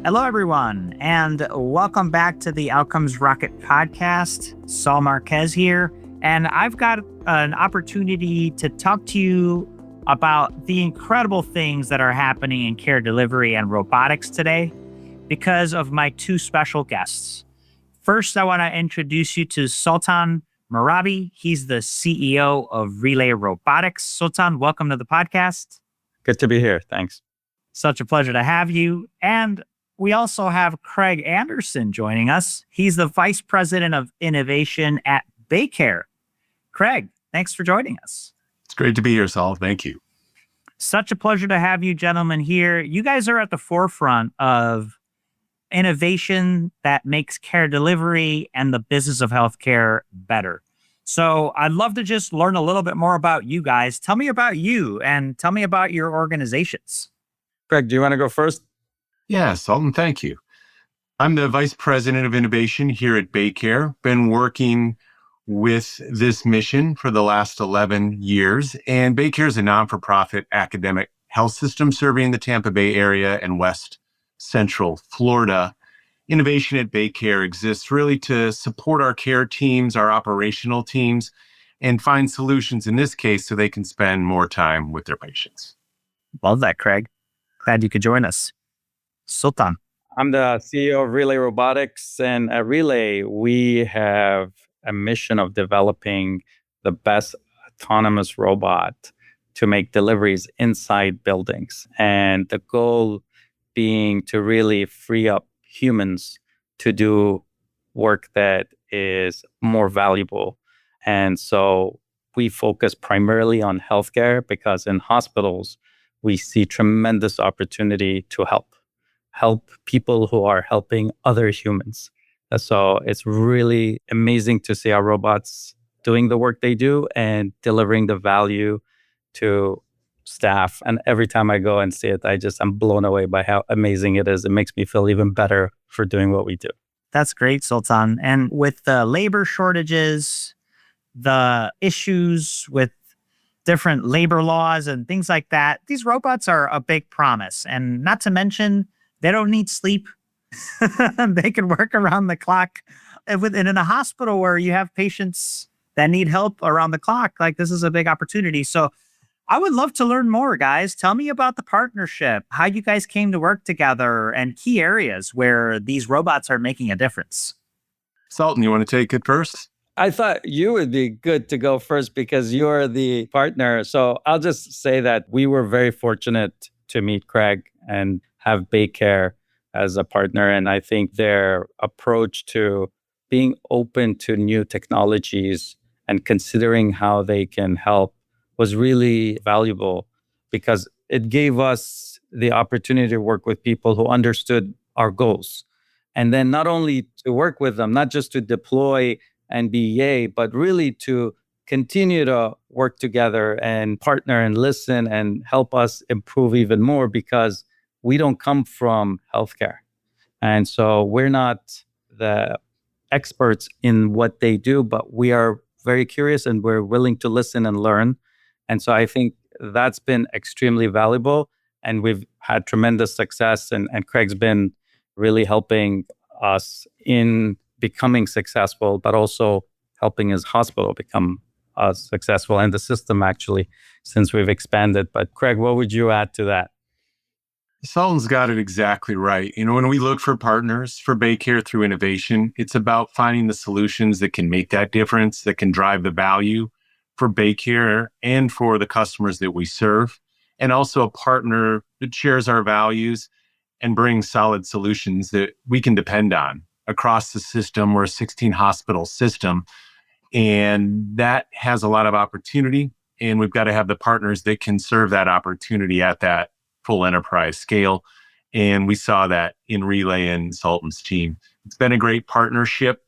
Hello, everyone, and welcome back to the Outcomes Rocket podcast. Saul Marquez here, and I've got an opportunity to talk to you about the incredible things that are happening in care delivery and robotics today because of my two special guests. First, I want to introduce you to Sultan Mehrabi. He's the CEO of Relay Robotics. Sultan, welcome to the podcast. Good to be here. Thanks. Such a pleasure to have you. And we also have Craig Anderson joining us. He's the Vice President of Innovation at BayCare. Craig, thanks for joining us. It's great to be here, Saul. Thank you. Such a pleasure to have you gentlemen here. You guys are at the forefront of innovation that makes care delivery and the business of healthcare better. So I'd love to just learn a little bit more about you guys. Tell me about you and tell me about your organizations. Craig, do you want to go first? Yeah, Sultan, thank you. I'm the Vice President of Innovation here at BayCare. Been working with this mission for the last 11 years. And BayCare is a non-for-profit academic health system serving the Tampa Bay area and West Central Florida. Innovation at BayCare exists really to support our care teams, our operational teams, and find solutions in this case so they can spend more time with their patients. Love that, Craig. Glad you could join us. Sultan. I'm the CEO of Relay Robotics, and at Relay, we have a mission of developing the best autonomous robot to make deliveries inside buildings. And the goal being to really free up humans to do work that is more valuable. And so we focus primarily on healthcare because in hospitals, we see tremendous opportunity to help people who are helping other humans. So it's really amazing to see our robots doing the work they do and delivering the value to staff. And every time I go and see it, I'm blown away by how amazing it is. It makes me feel even better for doing what we do. That's great, Sultan. And with the labor shortages, the issues with different labor laws and things like that, these robots are a big promise. And not to mention, they don't need sleep. They can work around the clock. And in a hospital where you have patients that need help around the clock, like this is a big opportunity. So I would love to learn more, guys. Tell me about the partnership, how you guys came to work together, and key areas where these robots are making a difference. Sultan, you want to take it first? I thought you would be good to go first because you're the partner. So I'll just say that we were very fortunate to meet Craig and have BayCare as a partner. And I think their approach to being open to new technologies and considering how they can help was really valuable because it gave us the opportunity to work with people who understood our goals. And then not only to work with them, not just to deploy and be yay, but really to continue to work together and partner and listen and help us improve even more because we don't come from healthcare. And so we're not the experts in what they do, but we are very curious and we're willing to listen and learn. And so I think that's been extremely valuable. And we've had tremendous success. And Craig's been really helping us in becoming successful, but also helping his hospital become successful and the system actually since we've expanded. But Craig, what would you add to that? Sultan's got it exactly right. When we look for partners for BayCare through innovation, it's about finding the solutions that can make that difference, that can drive the value for BayCare and for the customers that we serve, and also a partner that shares our values and brings solid solutions that we can depend on across the system. We're a 16 hospital system, and that has a lot of opportunity, and we've got to have the partners that can serve that opportunity at that full enterprise scale. And we saw that in Relay and Sultan's team. It's been a great partnership.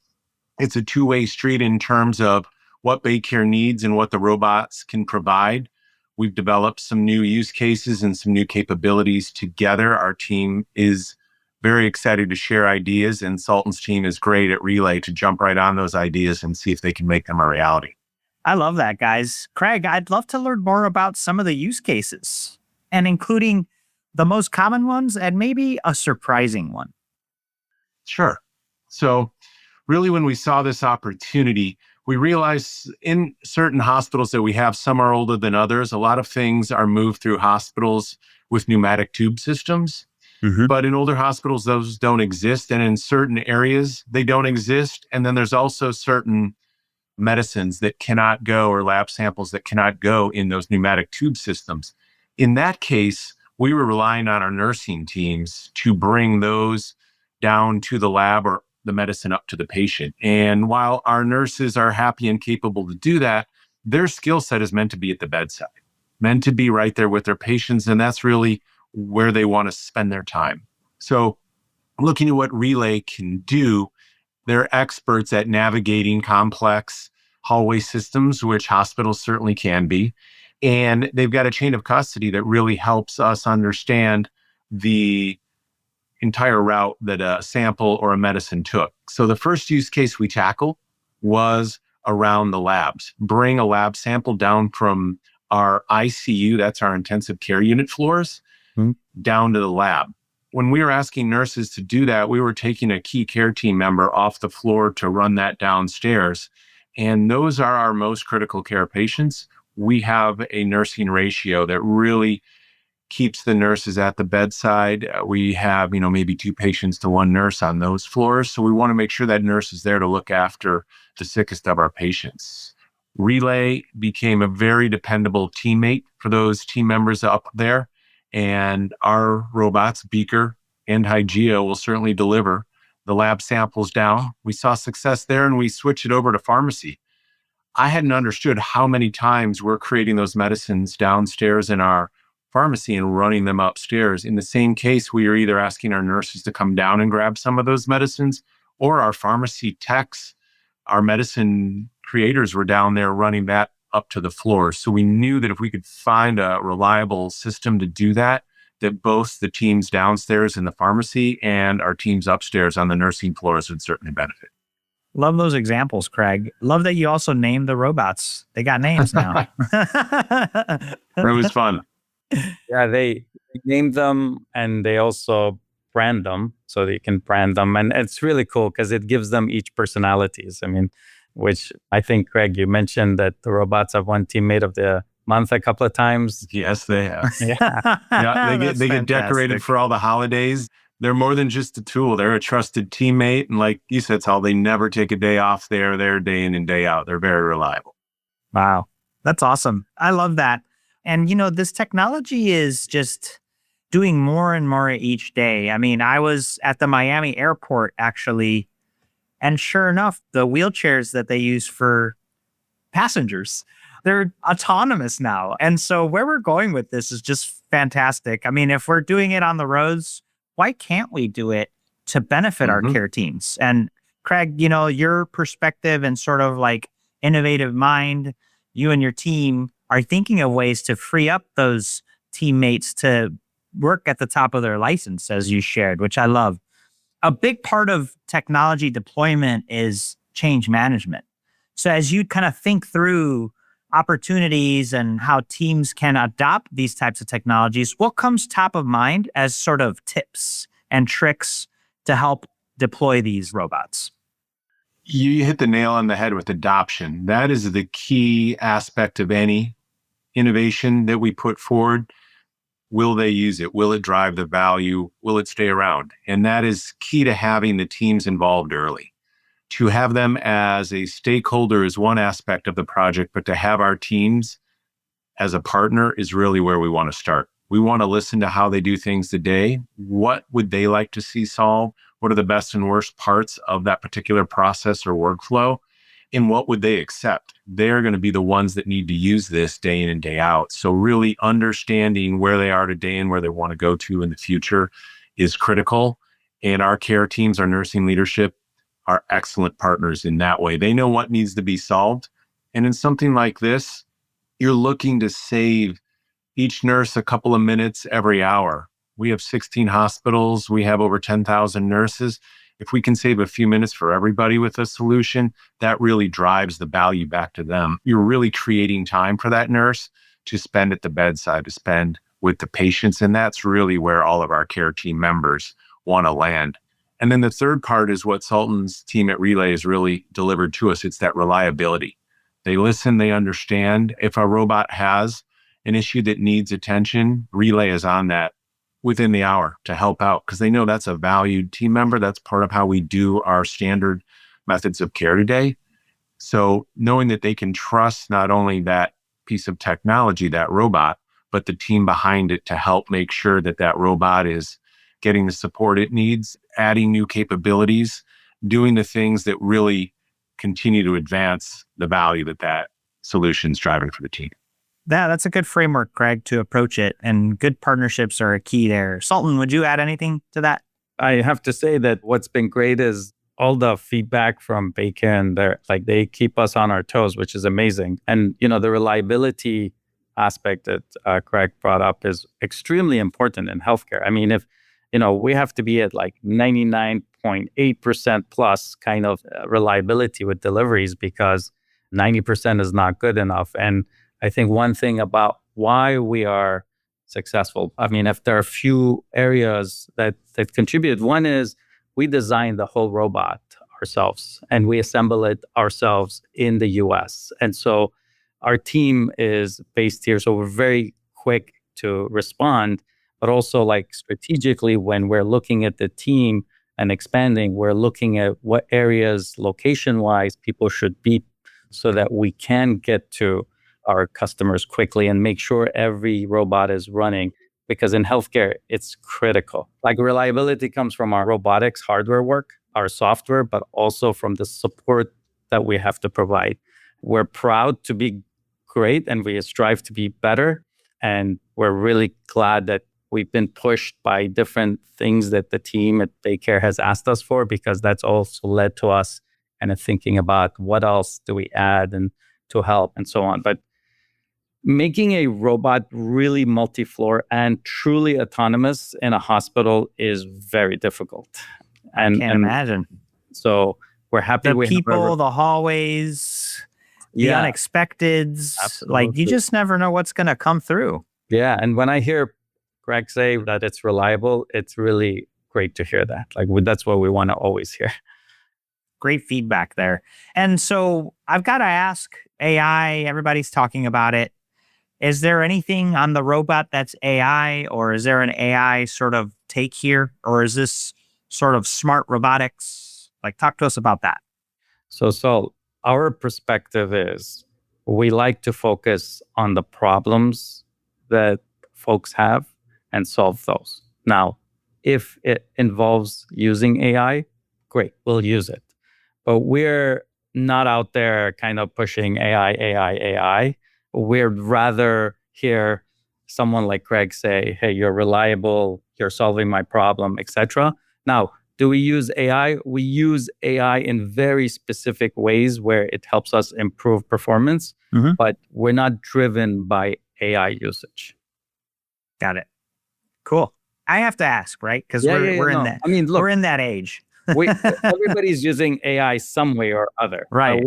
It's a two-way street in terms of what BayCare needs and what the robots can provide. We've developed some new use cases and some new capabilities together. Our team is very excited to share ideas, and Sultan's team is great at Relay to jump right on those ideas and see if they can make them a reality. I love that, guys. Craig, I'd love to learn more about some of the use cases and including the most common ones and maybe a surprising one? Sure. So really, when we saw this opportunity, we realized in certain hospitals that we have, some are older than others. A lot of things are moved through hospitals with pneumatic tube systems. Mm-hmm. But in older hospitals, those don't exist. And in certain areas, they don't exist. And then there's also certain medicines that cannot go, or lab samples that cannot go in those pneumatic tube systems. In that case, we were relying on our nursing teams to bring those down to the lab or the medicine up to the patient. And while our nurses are happy and capable to do that, their skill set is meant to be at the bedside, meant to be right there with their patients. And that's really where they want to spend their time. So looking at what Relay can do, they're experts at navigating complex hallway systems, which hospitals certainly can be. And they've got a chain of custody that really helps us understand the entire route that a sample or a medicine took. So the first use case we tackled was around the labs. Bring a lab sample down from our ICU, that's our intensive care unit floors, down to the lab. When we were asking nurses to do that, we were taking a key care team member off the floor to run that downstairs. And those are our most critical care patients. We have a nursing ratio that really keeps the nurses at the bedside. We have, maybe 2 patients to 1 nurse on those floors. So we want to make sure that nurse is there to look after the sickest of our patients. Relay became a very dependable teammate for those team members up there. And our robots, BayCare and Hygieia, will certainly deliver the lab samples down. We saw success there and we switched it over to pharmacy. I hadn't understood how many times we're creating those medicines downstairs in our pharmacy and running them upstairs. In the same case, we are either asking our nurses to come down and grab some of those medicines, or our pharmacy techs, our medicine creators, were down there running that up to the floor. So we knew that if we could find a reliable system to do that, that both the teams downstairs in the pharmacy and our teams upstairs on the nursing floors would certainly benefit. Love those examples, Craig. Love that you also named the robots. They got names now. It was fun. Yeah, they name them and they also brand them so they can brand them. And it's really cool because it gives them each personalities. I mean, which I think, Craig, you mentioned that the robots have won teammate of the month a couple of times. Yes, they have. Yeah. They get decorated for all the holidays. They're more than just a tool. They're a trusted teammate. And like you said, Saul, they never take a day off. They're there day in and day out. They're very reliable. Wow. That's awesome. I love that. And, this technology is just doing more and more each day. I mean, I was at the Miami airport, actually, and sure enough, the wheelchairs that they use for passengers, they're autonomous now. And so where we're going with this is just fantastic. I mean, if we're doing it on the roads, why can't we do it to benefit our care teams? And Craig, your perspective and sort of like innovative mind, you and your team are thinking of ways to free up those teammates to work at the top of their license, as you shared, which I love. A big part of technology deployment is change management. So as you kind of think through opportunities and how teams can adopt these types of technologies, what comes top of mind as sort of tips and tricks to help deploy these robots? You hit the nail on the head with adoption. That is the key aspect of any innovation that we put forward. Will they use it? Will it drive the value? Will it stay around? And that is key to having the teams involved early. To have them as a stakeholder is one aspect of the project, but to have our teams as a partner is really where we want to start. We want to listen to how they do things today. What would they like to see solved? What are the best and worst parts of that particular process or workflow? And what would they accept? They're going to be the ones that need to use this day in and day out. So really understanding where they are today and where they want to go to in the future is critical. And our care teams, our nursing leadership, are excellent partners in that way. They know what needs to be solved. And in something like this, you're looking to save each nurse a couple of minutes every hour. We have 16 hospitals. We have over 10,000 nurses. If we can save a few minutes for everybody with a solution, that really drives the value back to them. You're really creating time for that nurse to spend at the bedside, to spend with the patients. And that's really where all of our care team members want to land. And then the third part is what Sultan's team at Relay has really delivered to us. It's that reliability. They listen, they understand. If a robot has an issue that needs attention, Relay is on that within the hour to help out because they know that's a valued team member. That's part of how we do our standard methods of care today. So knowing that they can trust not only that piece of technology, that robot, but the team behind it to help make sure that that robot is getting the support it needs, adding new capabilities, doing the things that really continue to advance the value that that solution's driving for the team. That's a good framework, Craig, to approach it. And good partnerships are a key there. Sultan, would you add anything to that? I have to say that what's been great is all the feedback from BayCare, and they keep us on our toes, which is amazing. And, the reliability aspect that Craig brought up is extremely important in healthcare. I mean, if, we have to be at 99.8% plus kind of reliability with deliveries because 90% is not good enough. And I think one thing about why we are successful, I mean, if there are a few areas that contribute, one is we designed the whole robot ourselves and we assemble it ourselves in the US. And so our team is based here. So we're very quick to respond, but also strategically when we're looking at the team and expanding, we're looking at what areas location-wise people should be so that we can get to our customers quickly and make sure every robot is running. Because in healthcare, it's critical. Reliability comes from our robotics hardware work, our software, but also from the support that we have to provide. We're proud to be great and we strive to be better. And we're really glad that we've been pushed by different things that the team at BayCare has asked us for, because that's also led to us kind of thinking about what else do we add and to help and so on. But making a robot really multi-floor and truly autonomous in a hospital is very difficult. And I can't imagine. So we're happy the we people, have the hallways, the unexpecteds. Absolutely. You just never know what's going to come through. Yeah. And when I hear Greg say that it's reliable, it's really great to hear that. That's what we want to always hear. Great feedback there. And so I've got to ask, AI, everybody's talking about it. Is there anything on the robot that's AI, or is there an AI sort of take here? Or is this sort of smart robotics? Talk to us about that. So Saul, our perspective is we like to focus on the problems that folks have and solve those. Now, if it involves using AI, great, we'll use it. But we're not out there kind of pushing AI. We'd rather hear someone like Craig say, hey, you're reliable, you're solving my problem, etc. Now, do we use AI? We use AI in very specific ways where it helps us improve performance, but we're not driven by AI usage. Got it. Cool. I have to ask, right? Because we're in that. I mean, look, we're in that age. Everybody's using AI some way or other. Right.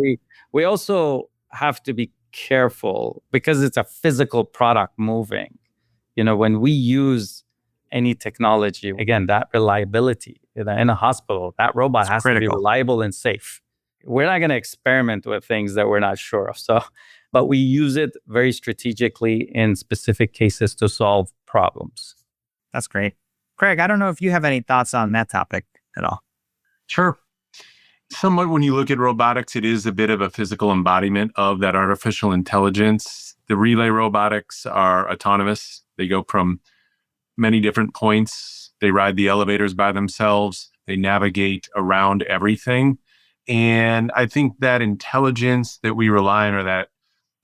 We also have to be careful because it's a physical product moving. When we use any technology, again, that reliability in a hospital, that robot has to be reliable and safe. We're not going to experiment with things that we're not sure of. So, but we use it very strategically in specific cases to solve problems. That's great. Craig, I don't know if you have any thoughts on that topic at all. Sure. Somewhat when you look at robotics, it is a bit of a physical embodiment of that artificial intelligence. The Relay Robotics are autonomous. They go from many different points. They ride the elevators by themselves. They navigate around everything. And I think that intelligence that we rely on, or that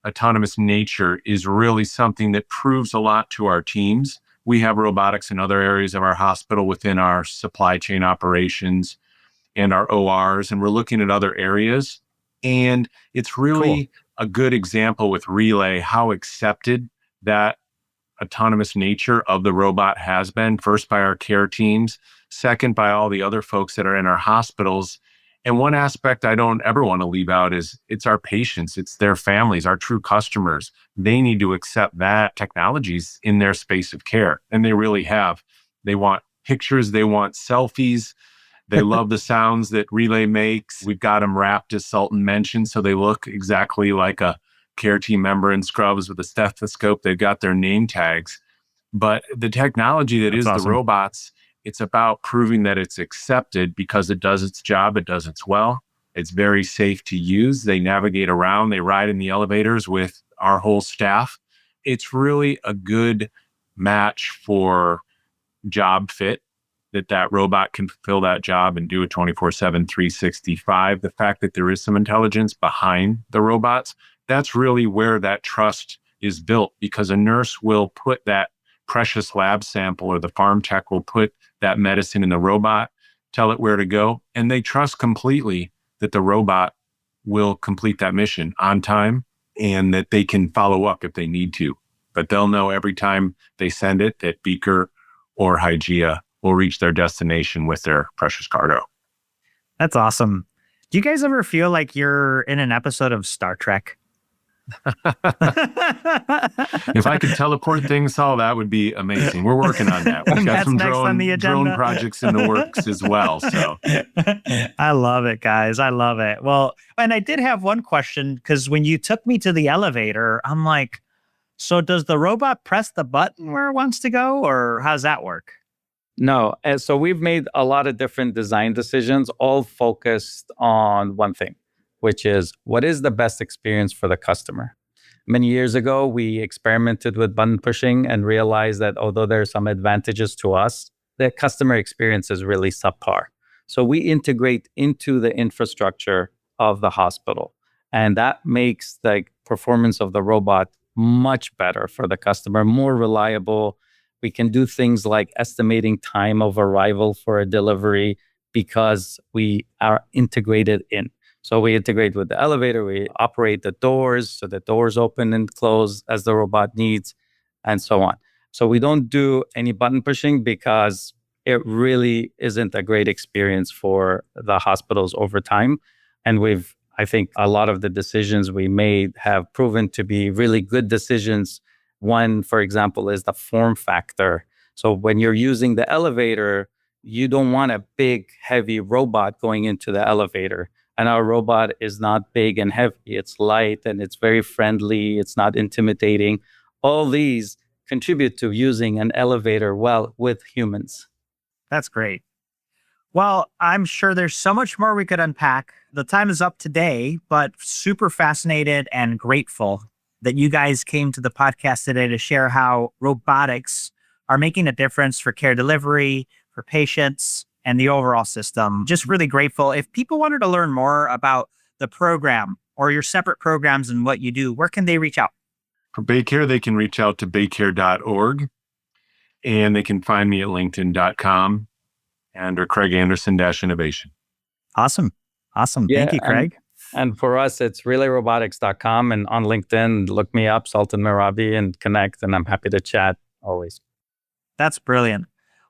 autonomous nature, is really something that proves a lot to our teams. We have robotics in other areas of our hospital within our supply chain operations and our ORs, and we're looking at other areas. And it's really a good example with Relay how accepted that autonomous nature of the robot has been, first by our care teams, second by all the other folks that are in our hospitals. And one aspect I don't ever want to leave out is it's our patients, it's their families, our true customers. They need to accept that technologies in their space of care. And they really have. They want pictures, they want selfies. They love the sounds that Relay makes. We've got them wrapped, as Sultan mentioned, so they look exactly like a care team member in scrubs with a stethoscope. They've got their name tags. But the technology that is awesome. the robots, it's about proving that it's accepted because it does its job, it does its well. It's very safe to use. They navigate around, they ride in the elevators with our whole staff. It's really a good match for job fit, that robot can fulfill that job and do it 24/7, 365. The fact that there is some intelligence behind the robots, that's really where that trust is built, because a nurse will put that precious lab sample, or the farm tech will put that medicine in the robot, tell it where to go, and they trust completely that the robot will complete that mission on time and that they can follow up if they need to. But they'll know every time they send it that BayCare or Hygieia will reach their destination with their precious cargo. That's awesome. Do you guys ever feel like you're in an episode of Star Trek? If I could teleport things, Saul, that would be amazing. We're working on that. We've got That's some next on the agenda. drone projects in the works as well. So I love it, guys. I love it. Well, and I did have one question, because when you took me to the elevator, I'm like, so does the robot press the button where it wants to go, or how's that work? No. And so we've made a lot of different design decisions, all focused on one thing, which is what is the best experience for the customer. Many years ago, we experimented with button pushing and realized that although there are some advantages to us, the customer experience is really subpar. So we integrate into the infrastructure of the hospital, and that makes the performance of the robot much better for the customer, more reliable. We can do things like estimating time of arrival for a delivery because we are integrated in. So we integrate with the elevator, we operate the doors so the doors open and close as the robot needs, and so on. So we don't do any button pushing because it really isn't a great experience for the hospitals over time. And I think a lot of the decisions we made have proven to be really good decisions. One, for example, is the form factor. So when you're using the elevator, you don't want a big, heavy robot going into the elevator. And our robot is not big and heavy. It's light and it's very friendly. It's not intimidating. All these contribute to using an elevator well with humans. That's great. Well, I'm sure there's so much more we could unpack. The time is up today, but super fascinated and grateful that you guys came to the podcast today to share how robotics are making a difference for care delivery, for patients, and the overall system. Just really grateful. If people wanted to learn more about the program or your separate programs and what you do, where can they reach out? for BayCare, they can reach out to baycare.org, and they can find me at linkedin.com under Craig Anderson-Innovation. Awesome. Thank you, Craig. And for us, it's relayrobotics.com, and on LinkedIn, look me up, Sultan Mehrabi, and connect, and I'm happy to chat always. That's brilliant.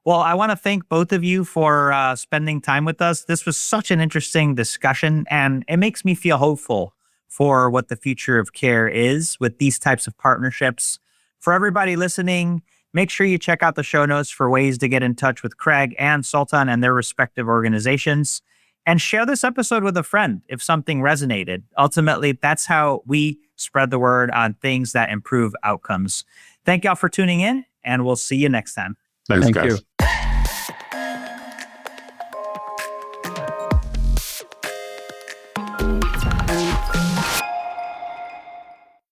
Well, I want to thank both of you for spending time with us. This was such an interesting discussion, and it makes me feel hopeful for what the future of care is with these types of partnerships. For everybody listening, make sure you check out the show notes for ways to get in touch with Craig and Sultan and their respective organizations. And share this episode with a friend if something resonated. Ultimately, that's how we spread the word on things that improve outcomes. Thank y'all for tuning in, and we'll see you next time. Thanks, Thank guys. you.